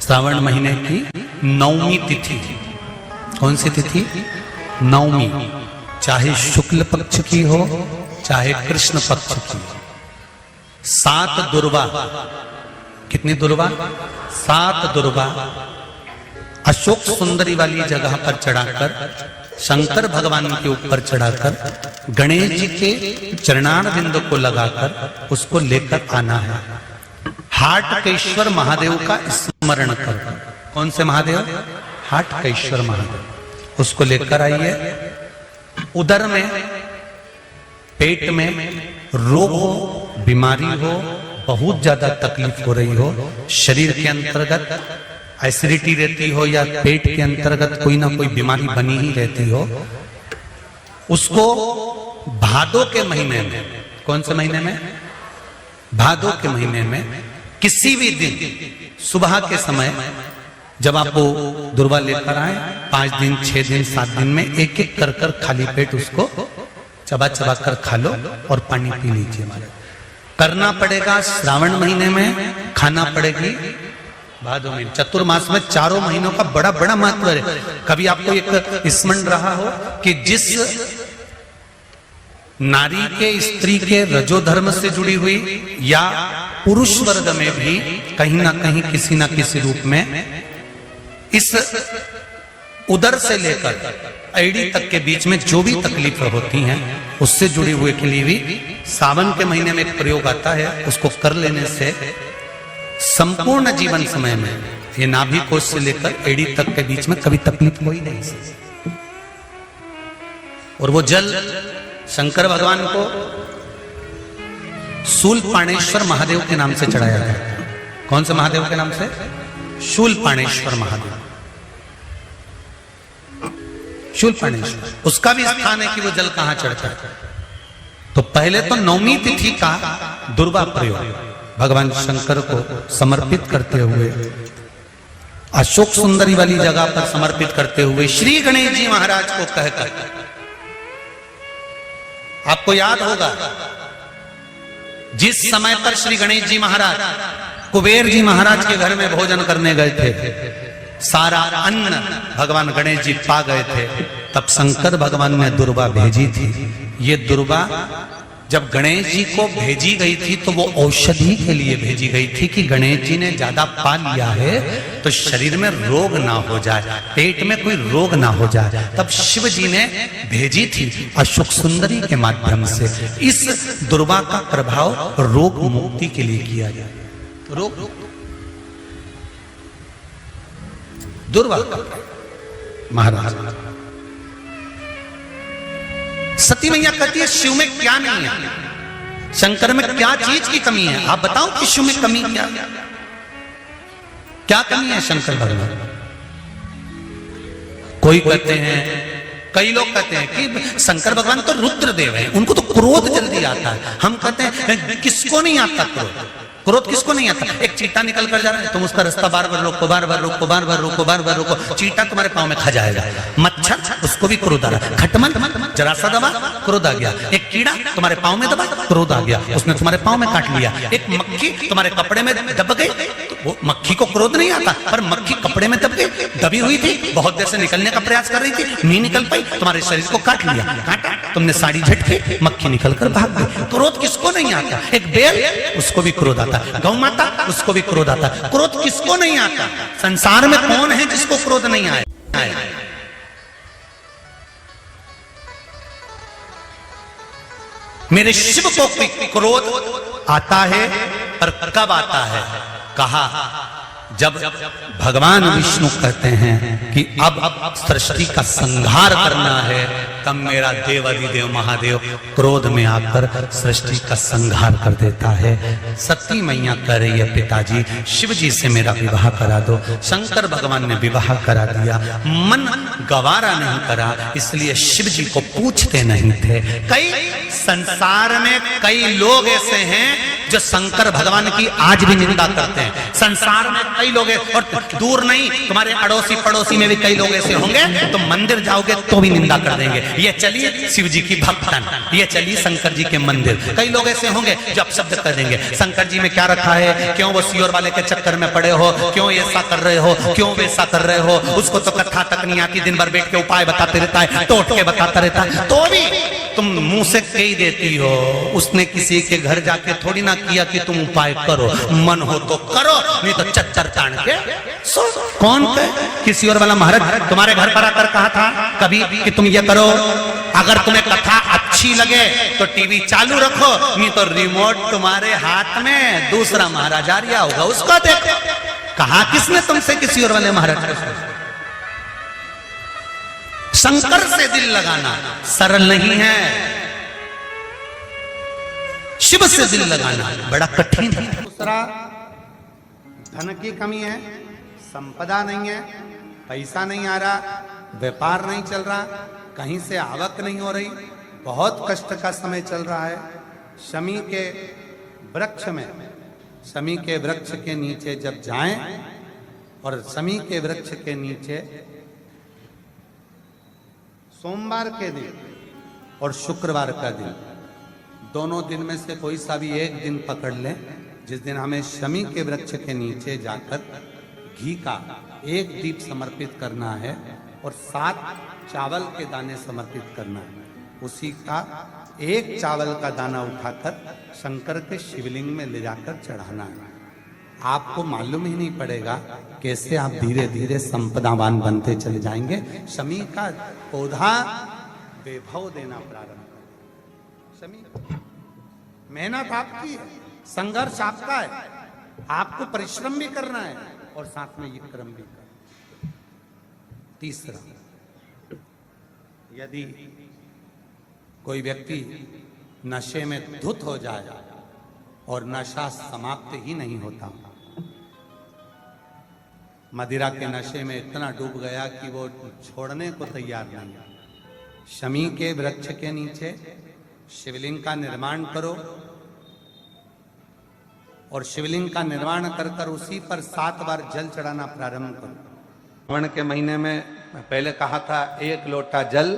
श्रावण महीने की 9वीं तिथि। कौन सी तिथि? 9वीं। चाहे शुक्ल पक्ष की हो चाहे कृष्ण पक्ष की। 7 दुर्वा। कितनी दुर्वा? 7 दुर्वा अशोक सुंदरी वाली जगह पर चढ़ाकर, शंकर भगवान के ऊपर चढ़ाकर, गणेश जी के चरणारविंद को लगाकर उसको लेकर आना है। हाटकेश्वर महादेव का स्मरण कर। कौन से महादेव? हाटकेश्वर महादेव। उसको लेकर आइए। उदर में, पेट में रोग हो, बीमारी हो, बहुत ज्यादा तकलीफ हो रही हो, शरीर के अंतर्गत एसिडिटी रहती हो या पेट के अंतर्गत कोई ना कोई बीमारी बनी ही रहती हो, उसको भादो के महीने में, कौन से महीने में? भादो के महीने में किसी भी दिन सुबह के समय जब आप वो दुर्वा लेकर आए, 5 दिन, 6 दिन, 7 दिन में एक एक कर कर खाली पेट उसको चबा चबा कर खा लो और पानी पी लीजिए। हमारे करना पड़ेगा श्रावण महीने में, खाना पड़ेगी भादो में। चतुर्मास में चारों महीनों का बड़ा बड़ा महत्व है। कभी आपको एक स्मरण रहा हो कि जिस नारी के, स्त्री के रजोधर्म से जुड़ी हुई या पुरुष वर्ग में भी कहीं ना कहीं किसी ना किसी रूप में इस उदर से लेकर एड़ी तक के बीच में जो भी तकलीफें होती हैं उससे जुड़े हुए के लिए भी सावन के महीने में एक प्रयोग आता है। उसको कर लेने से संपूर्ण जीवन समय में ये नाभि कोश से लेकर एड़ी तक के बीच में कभी तकलीफ हुई नहीं। और वो जल शंकर भगवान को शूलपाणेश्वर महादेव के नाम से चढ़ाया गया। कौन से महादेव के नाम से? शूलपाणेश्वर महादेव। शूलपाणेश्वर, उसका भी स्थान है कि वो जल कहां चढ़ता है। तो पहले तो 9वीं तिथि का दुर्वा प्रयोग भगवान शंकर को समर्पित करते हुए, अशोक सुंदरी वाली जगह पर समर्पित करते हुए श्री गणेश जी महाराज को कहकर, आपको याद होगा जिस समय पर श्री गणेश जी महाराज कुबेर जी महाराज के घर में भोजन करने गए थे, सारा अन्न भगवान गणेश जी पा गए थे, तब शंकर भगवान ने दुर्वा भेजी थी। ये दुर्वा जब गणेश जी को भेजी गई थी तो वो औषधि के लिए भेजी गई थी कि गणेश जी ने ज्यादा पा लिया है तो शरीर में रोग ना हो जाए, पेट में कोई रोग ना हो जाए। तब शिव जी ने भेजी थी अशोक सुंदरी के माध्यम से। इस दुर्वा का प्रभाव रोग मुक्ति के लिए किया जाए। तो रोग दुर्वा महाराज। सती मैया कहती है शिव में क्या नहीं है, शंकर में क्या चीज की कमी है? आप बताओ कि शिव में कमी क्या कमी है शंकर भगवान? कोई कहते हैं, कई लोग कहते हैं कि शंकर भगवान तो रुद्र देव है, उनको तो क्रोध जल्दी आता है। हम कहते हैं किसको नहीं आता क्रोध? क्रोध किसको नहीं आता? एक चीटा निकल कर जा रहा है, तुम उसका रास्ता बार बार रोको, बार बार रोको, बार बार रोको, बार बार रोको, चीटा तुम्हारे पांव में खा जाएगा। मच्छर, उसको भी क्रोध आ रहा है। खटमल, जरा सा दबा, क्रोध आ गया। एक कीड़ा तुम्हारे पांव में दबा, क्रोध आ गया, उसने तुम्हारे पांव में काट लिया। एक मक्खी तुम्हारे कपड़े में दब गई, वो मक्खी को क्रोध नहीं आता, पर मक्खी कपड़े में दब गई, दबी हुई थी, बहुत देर से निकलने का प्रयास कर रही थी, नहीं निकल पाई, तुम्हारे शरीर को काट लिया, काटा, तुमने साड़ी झटके, मक्खी निकल कर भाग गई। क्रोध किसको नहीं आता? एक बैल, उसको भी क्रोध आता। गौ माता, उसको भी क्रोध आता। क्रोध किसको नहीं आता? संसार में कौन है जिसको क्रोध नहीं आए? मेरे शिव को क्रोध आता है, पर कब आता है? कहा जब भगवान विष्णु कहते हैं कि अब सृष्टि का संहार करना है, तब मेरा देवाधिदेव महादेव क्रोध में आकर सृष्टि का संहार कर देता है। सती मैया कह रही है पिताजी शिव जी से मेरा विवाह करा दो। शंकर भगवान ने विवाह करा दिया, मन गवारा नहीं करा, इसलिए शिव जी को पूछते नहीं थे। कई संसार में कई लोग ऐसे हैं कि जिनको क्रोध नहीं आता, पर क्रोध किसको नहीं आता? एक बेल, उसको भी क्रोध आता। गौ माता, उसको भी क्रोध आता। क्रोध किसको नहीं आता? एक बैल, उसको भी क्रोध आता। क्रोध किसको नहीं आता? एक मक्खी तुम्हारे कपड़े में दब गई, दबी हुई थी, बहुत देर से निकलने का प्रयास कर रही थी, नहीं निकल पाई, तुम्हारे शरीर को काट लिया, काटा, तुमने साड़ी झटके, मक्खी निकल कर भाग गई। क्रोध किसको नहीं आता? एक जो शंकर भगवान की आज भी निंदा करते हैं। संसार में कई लोग हैं, और दूर नहीं, तुम्हारे अड़ोसी पड़ोसी में भी कई लोग ऐसे होंगे, तुम मंदिर जाओगे तो भी निंदा कर देंगे। ये चलिए शिव जी की भक्तन, ये चलिए शंकर जी के मंदिर। कई लोग ऐसे होंगे जो अपशब्द कर देंगे, शंकर जी में क्या रखा है, क्यों वो सियोर वाले के चक्कर में पड़े हो, क्यों ऐसा कर रहे हो, क्यों वैसा कर रहे हो। उसको तो कथा तक नहीं आती, दिन भर बैठ के उपाय बताते रहता है, टोट के बताता रहता है, तो भी तुम मुंह से कही देती हो। उसने किसी के घर जाके थोड़ी ना किया कि तुम उपाय करो, मन हो तो करो, नहीं तो चच्चर तान के सो। कौन कहे? किसी और वाला महाराज तुम्हारे घर पर आकर कहा था कभी कि तुम ये करो, अगर तुम्हें कथा अच्छी लगे तो टीवी चालू रखो, नहीं तो रिमोट तुम्हारे हाथ में दूसरा महाराज आ रहा होगा, उसको देखो। कहा किसने तुमसे किसी और वाले महाराज को? शंकर से दिल लगाना सरल नहीं है, शिव से दिल लगाना बड़ा कठिन है। दूसरा, धन की कमी है, संपदा नहीं है, पैसा नहीं आ रहा, व्यापार नहीं चल रहा, कहीं से आवक नहीं हो रही, बहुत कष्ट का समय चल रहा है। शमी के वृक्ष में, शमी के वृक्ष के नीचे जब जाएं, और शमी के वृक्ष के नीचे सोमवार के दिन और शुक्रवार का दिन, दोनों दिन में से कोई सा भी एक दिन पकड़ लें, जिस दिन हमें शमी के वृक्ष के नीचे जाकर घी का एक दीप समर्पित करना है और 7 चावल के दाने समर्पित करना है। उसी का एक चावल का दाना उठाकर शंकर के शिवलिंग में ले जाकर चढ़ाना है। आपको मालूम ही नहीं पड़ेगा कैसे आप धीरे धीरे संपदावान बनते चले जाएंगे। शमी का पौधा वैभव देना प्रारंभ करेगा। शमी, मेहनत आपकी है, संघर्ष आपका है, आपको परिश्रम भी करना है और साथ में ये कर्म भी करना। तीसरा, यदि कोई व्यक्ति नशे में धुत हो जाए और नशा समाप्त ही नहीं होता, मदिरा के नशे में इतना डूब गया कि वो छोड़ने को तैयार नहीं, शमी के वृक्ष के नीचे शिवलिंग का निर्माण करो और शिवलिंग का निर्माण कर कर उसी पर 7 बार जल चढ़ाना प्रारंभ करो। श्रावण के महीने में पहले कहा था 1 लोटा जल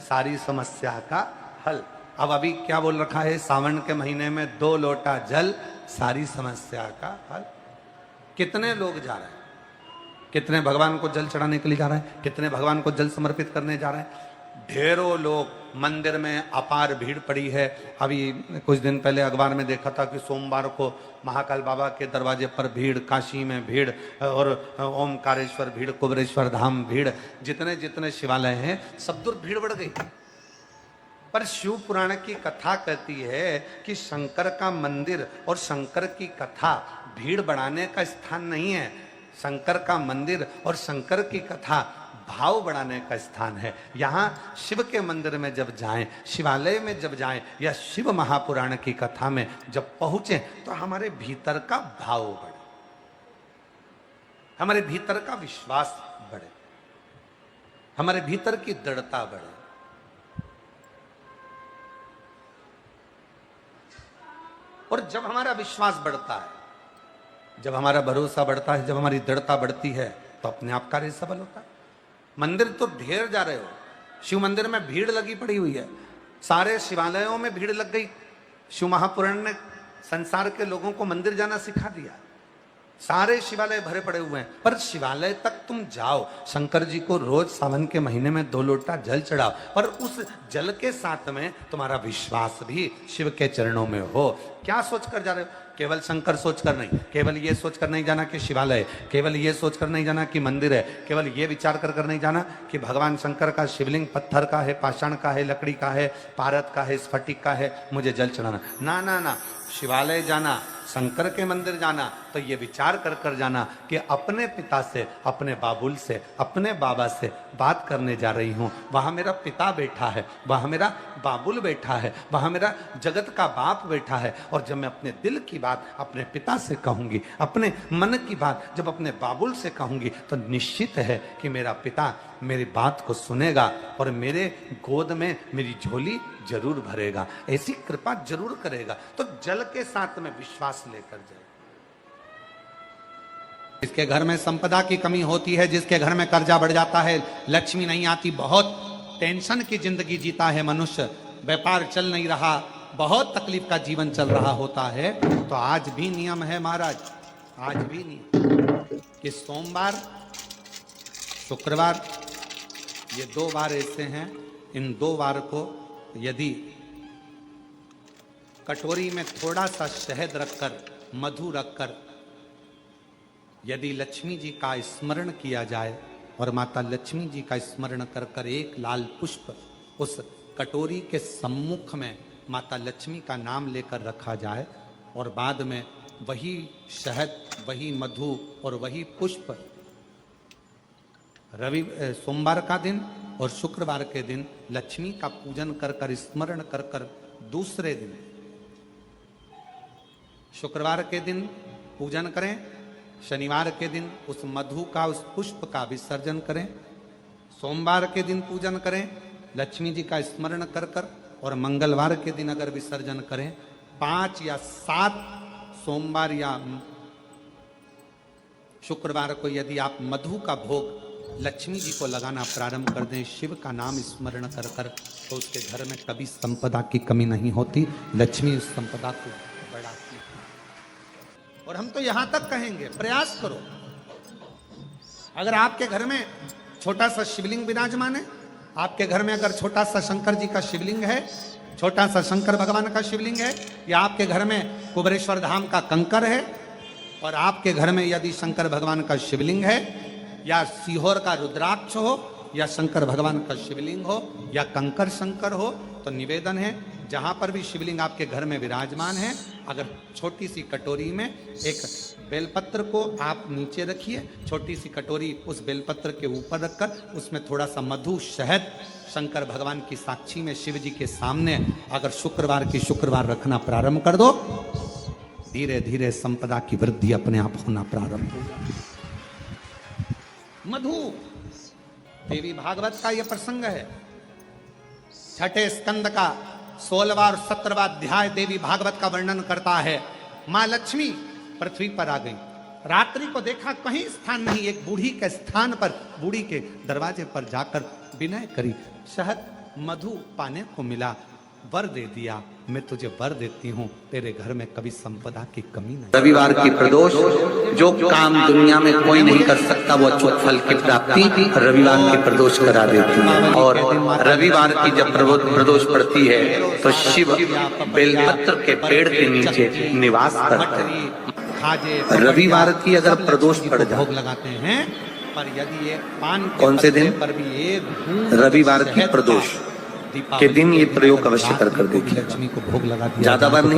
सारी समस्या का हल। अब अभी क्या बोल रखा है, सावन के महीने में 2 लोटा जल सारी समस्या का हल। कितने लोग जा रहे हैं, कितने भगवान को जल चढ़ाने के लिए जा रहे हैं, कितने भगवान को जल समर्पित करने जा रहे हैं। ढेरों लोग, मंदिर में अपार भीड़ पड़ी है। अभी कुछ दिन पहले अखबार में देखा था कि सोमवार को महाकाल बाबा के दरवाजे पर भीड़, काशी में भीड़ और ओमकारेश्वर भीड़, कुबरेश्वर धाम भीड़, जितने जितने शिवालय हैं सब दूर भीड़ बढ़ गई। पर शिव पुराण की कथा कहती है कि शंकर का मंदिर और शंकर की कथा भीड़ बढ़ाने का स्थान नहीं है। शंकर का मंदिर और शंकर की कथा भाव बढ़ाने का स्थान है। यहाँ शिव के मंदिर में जब जाएं, शिवालय में जब जाएं या शिव महापुराण की कथा में जब पहुंचे तो हमारे भीतर का भाव बढ़े, हमारे भीतर का विश्वास बढ़े, हमारे भीतर की दृढ़ता बढ़े। और जब हमारा विश्वास बढ़ता है, जब हमारा भरोसा बढ़ता है, जब हमारी दृढ़ता बढ़ती है, तो अपने आप कार्य सफल होता है। मंदिर तो ढेर जा रहे हो, शिव मंदिर में भीड़ लगी पड़ी हुई है, सारे शिवालयों में भीड़ लग गई। शिव महापुराण ने संसार के लोगों को मंदिर जाना सिखा दिया, सारे शिवालय भरे पड़े हुए हैं। पर शिवालय तक तुम जाओ, शंकर जी को रोज सावन के महीने में 2 लोटा जल चढ़ाओ, और उस जल के साथ में तुम्हारा विश्वास भी शिव के चरणों में हो। क्या सोच कर जा रहे हो? केवल शंकर सोचकर नहीं, केवल ये सोचकर नहीं जाना कि शिवालय, केवल ये सोचकर नहीं जाना कि मंदिर है, केवल ये विचार कर नहीं जाना कि भगवान शंकर का शिवलिंग पत्थर का है, पाषाण का है, लकड़ी का है, पारद का है, स्फटिक का है, मुझे जल चढ़ाना। ना ना ना, शिवालय जाना शंकर के मंदिर जाना तो ये विचार कर कर जाना कि अपने पिता से, अपने बाबुल से, अपने बाबा से बात करने जा रही हूँ। वहाँ मेरा पिता बैठा है, वहाँ मेरा बाबुल बैठा है, वहाँ मेरा जगत का बाप बैठा है। और जब मैं अपने दिल की बात अपने पिता से कहूँगी, अपने मन की बात जब अपने बाबुल से कहूँगी, तो निश्चित है कि मेरा पिता मेरी बात को सुनेगा और मेरे गोद में मेरी झोली जरूर भरेगा, ऐसी कृपा जरूर करेगा। तो जल के साथ में विश्वास लेकर जाए। जिसके घर में संपदा की कमी होती है, जिसके घर में कर्जा बढ़ जाता है, लक्ष्मी नहीं आती, बहुत टेंशन की जिंदगी जीता है मनुष्य, व्यापार चल नहीं रहा, बहुत तकलीफ का जीवन चल रहा होता है, तो आज भी नियम है महाराज, आज भी नियम कि सोमवार, शुक्रवार, ये 2 बार ऐसे हैं, इन 2 बार को यदि कटोरी में थोड़ा सा शहद रखकर, मधु रखकर यदि लक्ष्मी जी का स्मरण किया जाए और माता लक्ष्मी जी का स्मरण कर कर एक लाल पुष्प उस कटोरी के सम्मुख में माता लक्ष्मी का नाम लेकर रखा जाए और बाद में वही शहद, वही मधु और वही पुष्प सोमवार का दिन और शुक्रवार के दिन लक्ष्मी का पूजन कर कर, स्मरण कर कर, दूसरे दिन शुक्रवार के दिन पूजन करें, शनिवार के दिन उस मधु का, उस पुष्प का विसर्जन करें, सोमवार के दिन पूजन करें लक्ष्मी जी का स्मरण कर कर, और मंगलवार के दिन अगर विसर्जन करें, 5 या 7 सोमवार या शुक्रवार को यदि आप मधु का भोग लक्ष्मी जी को लगाना प्रारंभ कर दें, शिव का नाम स्मरण कर कर, तो उसके घर में कभी संपदा की कमी नहीं होती, लक्ष्मी उस संपदा को बढ़ाती है। और हम तो यहां तक कहेंगे, प्रयास करो, अगर आपके घर में छोटा सा शिवलिंग विराजमान है, आपके घर में अगर छोटा सा शंकर जी का शिवलिंग है, छोटा सा शंकर भगवान का शिवलिंग है, या आपके घर में कुबेरेश्वर धाम का कंकर है, और आपके घर में यदि शंकर भगवान का शिवलिंग है, या सीहोर का रुद्राक्ष हो, या शंकर भगवान का शिवलिंग हो, या कंकर शंकर हो, तो निवेदन है जहां पर भी शिवलिंग आपके घर में विराजमान है, अगर छोटी सी कटोरी में एक बेलपत्र को आप नीचे रखिए, छोटी सी कटोरी उस बेलपत्र के ऊपर रखकर उसमें थोड़ा सा मधु, शहद, शंकर भगवान की साक्षी में शिव जी के सामने अगर शुक्रवार की शुक्रवार रखना प्रारंभ कर दो, धीरे धीरे संपदा की वृद्धि अपने आप होना प्रारंभ होगा। मधु, देवी भागवत का यह प्रसंग है, 6ठे स्कंद का 16वां और 17वां अध्याय देवी भागवत का वर्णन करता है। मां लक्ष्मी पृथ्वी पर आ गई, रात्रि को देखा कहीं स्थान नहीं, एक बूढ़ी के स्थान पर, बूढ़ी के दरवाजे पर जाकर विनय करी, शहद मधु पाने को मिला, वर दे दिया, मैं तुझे वर देती हूँ, तेरे घर में कभी संपदा की कमी नहीं। रविवार की प्रदोष, जो काम दुनिया में कोई नहीं कर सकता वो अचूक फल की प्राप्ति रविवार की प्रदोष करा देती है। और रविवार की जब प्रदोष पड़ती है तो शिव बेलपत्र के पेड़ के नीचे निवास करते हैं। रविवार की अगर प्रदोष पड़ जाए, भोग लगाते हैं, पर यदि ये पान कौन से दिन? पर भी एक रविवार की प्रदोष के दिन ये प्रयोग अवश्य कर देखिए। लक्ष्मी को भोग लगा दिया, ज्यादा बार नहीं